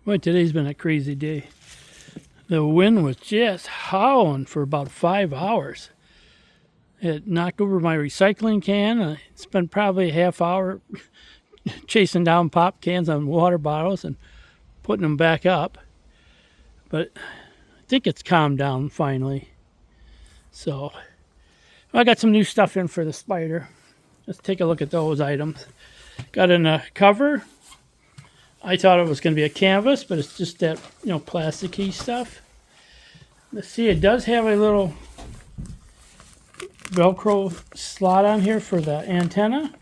Boy, today's been a crazy day. The wind was just howling for about 5 hours. It knocked over my recycling can. I spent probably a half hour chasing down pop cans on water bottles and putting them back up. But I think it's calmed down finally. So I got some new stuff in for the Spyder. Let's take a look at those items. Got in a cover. I thought it was going to be a canvas, but it's just that, plasticky stuff. Let's see, it does have a little Velcro slot on here for the antenna.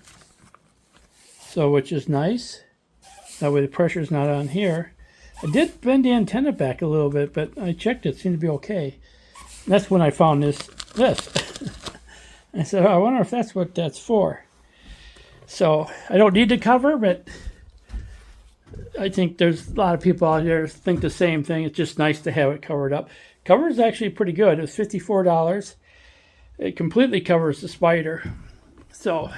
So, which is nice. That way the pressure's not on here. I did bend the antenna back a little bit, but I checked it seemed to be okay. And that's when I found this. I said, I wonder if that's what that's for. So, I don't need the cover, but I think there's a lot of people out there think the same thing. It's just nice to have it covered up. Cover is actually pretty good. It's $54. It completely covers the Spyder. So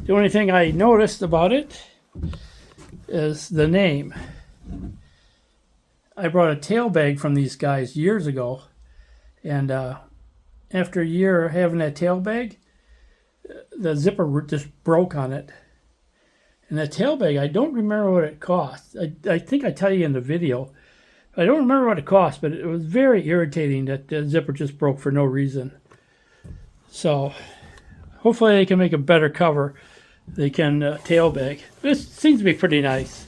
the only thing I noticed about it is the name. I brought a tail bag from these guys years ago, and after a year of having that tail bag, the zipper just broke on it. And that tail bag, I don't remember what it cost. I think I tell you in the video. I don't remember what it cost, but it was very irritating that the zipper just broke for no reason. So hopefully they can make a better cover. They can tail bag. This seems to be pretty nice.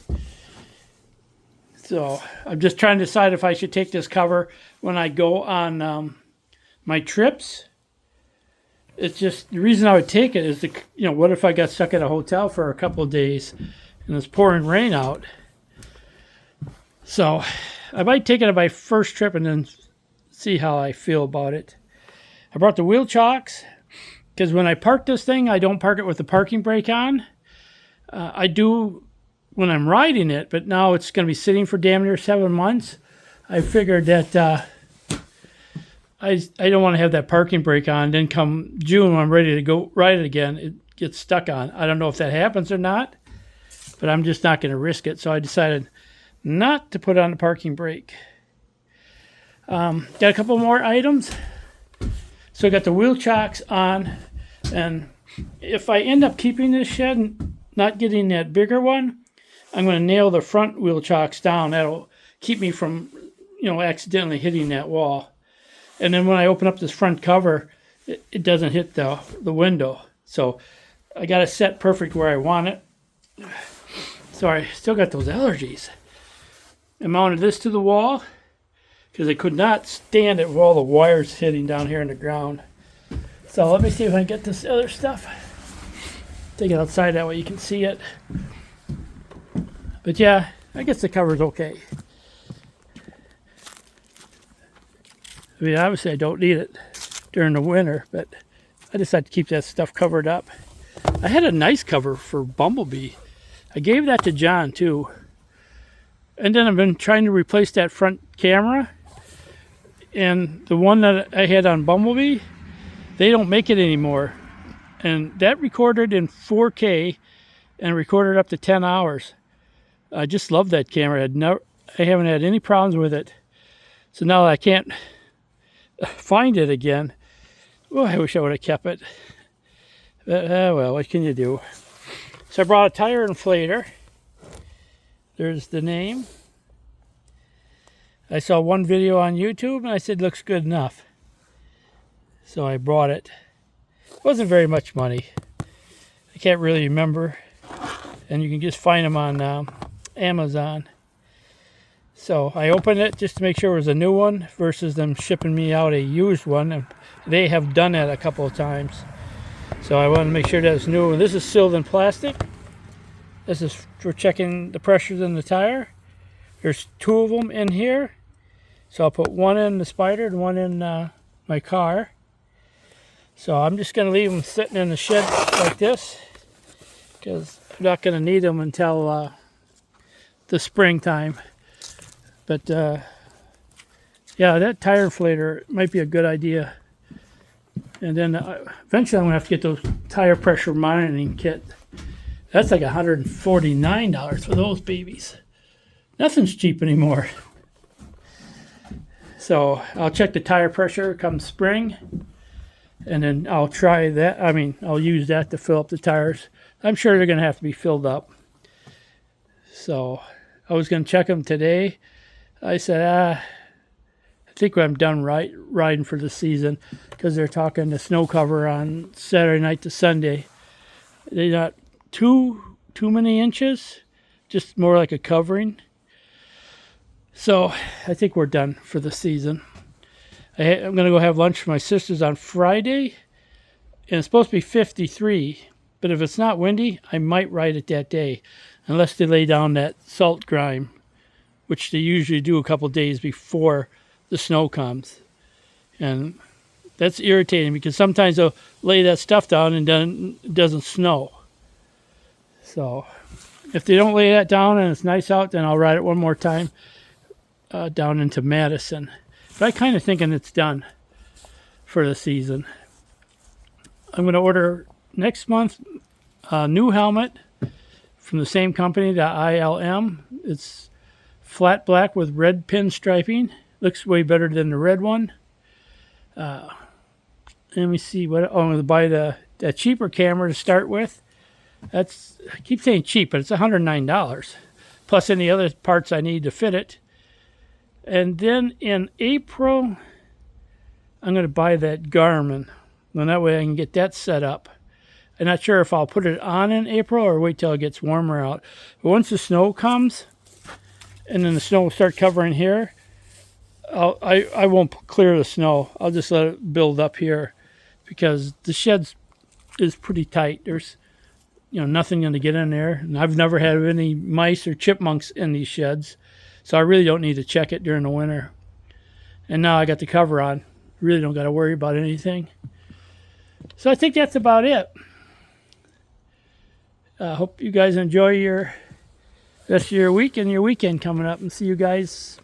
So I'm just trying to decide if I should take this cover when I go on my trips. It's just the reason I would take it is what if I got stuck at a hotel for a couple of days and it's pouring rain out? So I might take it on my first trip and then see how I feel about it. I brought the wheel chocks because when I park this thing, I don't park it with the parking brake on. I do when I'm riding it, but now it's going to be sitting for damn near 7 months. I figured that I don't want to have that parking brake on. Then come June when I'm ready to go ride it again, it gets stuck on. I don't know if that happens or not, but I'm just not going to risk it. So I decided not to put on the parking brake. Got a couple more items. So I got the wheel chocks on, and if I end up keeping this shed and not getting that bigger one, I'm going to nail the front wheel chocks down. That'll keep me from, accidentally hitting that wall. And then when I open up this front cover, it doesn't hit the window. So I got it set perfect where I want it. So I still got those allergies. I mounted this to the wall because I could not stand it with all the wires hitting down here in the ground. So let me see if I can get this other stuff. Take it outside, that way you can see it. But yeah, I guess the cover's okay. I mean, obviously I don't need it during the winter, but I decided to keep that stuff covered up. I had a nice cover for Bumblebee. I gave that to John too. And then I've been trying to replace that front camera. And the one that I had on Bumblebee, they don't make it anymore. And that recorded in 4K and recorded up to 10 hours. I just love that camera. I haven't had any problems with it. So now I can't find it again. Oh, I wish I would have kept it. Well, what can you do? So I brought a tire inflator. There's the name. I saw one video on YouTube and I said looks good enough. So I brought it. It wasn't very much money. I can't really remember. And you can just find them on Amazon. So I opened it just to make sure it was a new one versus them shipping me out a used one. And they have done that a couple of times. So I wanted to make sure that it's new. And this is sealed in plastic. This is for checking the pressures in the tire. There's 2 of them in here. So I'll put one in the Spyder and one in my car. So I'm just going to leave them sitting in the shed like this, because I'm not going to need them until the springtime. But yeah, that tire inflator might be a good idea. And then eventually I'm going to have to get those tire pressure monitoring kit. That's like $149 for those babies. Nothing's cheap anymore. So I'll check the tire pressure come spring, and then I'll try that. I mean, I'll use that to fill up the tires. I'm sure they're going to have to be filled up. So I was going to check them today. I said, I think I'm done riding for the season, because they're talking the snow cover on Saturday night to Sunday. They got too many inches, just more like a covering. So I think we're done for the season. I'm going to go have lunch for my sisters on Friday, and it's supposed to be 53. But if it's not windy, I might ride it that day, unless they lay down that salt grime, which they usually do a couple days before the snow comes. And that's irritating, because sometimes they'll lay that stuff down and then it doesn't snow. So if they don't lay that down and it's nice out, then I'll ride it one more time down into Madison. But I'm kind of thinking it's done for the season. I'm going to order next month a new helmet from the same company, the ILM. It's flat black with red pinstriping. Looks way better than the red one. Let me see what. Oh, I'm going to buy the cheaper camera to start with. I keep saying cheap, but it's $109 plus any other parts I need to fit it. And then in April, I'm going to buy that Garmin, and that way I can get that set up. I'm not sure if I'll put it on in April or wait till it gets warmer out. But once the snow comes, and then the snow will start covering here, I won't clear the snow. I'll just let it build up here, because the shed is pretty tight. There's nothing going to get in there, and I've never had any mice or chipmunks in these sheds, so I really don't need to check it during the winter. And now I got the cover on, really don't got to worry about anything. So I think that's about it. I hope you guys enjoy your rest of your week and your weekend coming up, and see you guys.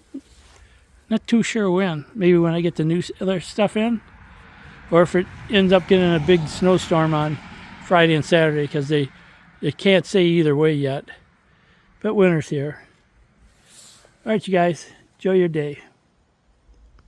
Not too sure when. Maybe when I get the new other stuff in, or if it ends up getting a big snowstorm on Friday and Saturday, because they can't say either way yet. But winter's here. All right, you guys, enjoy your day.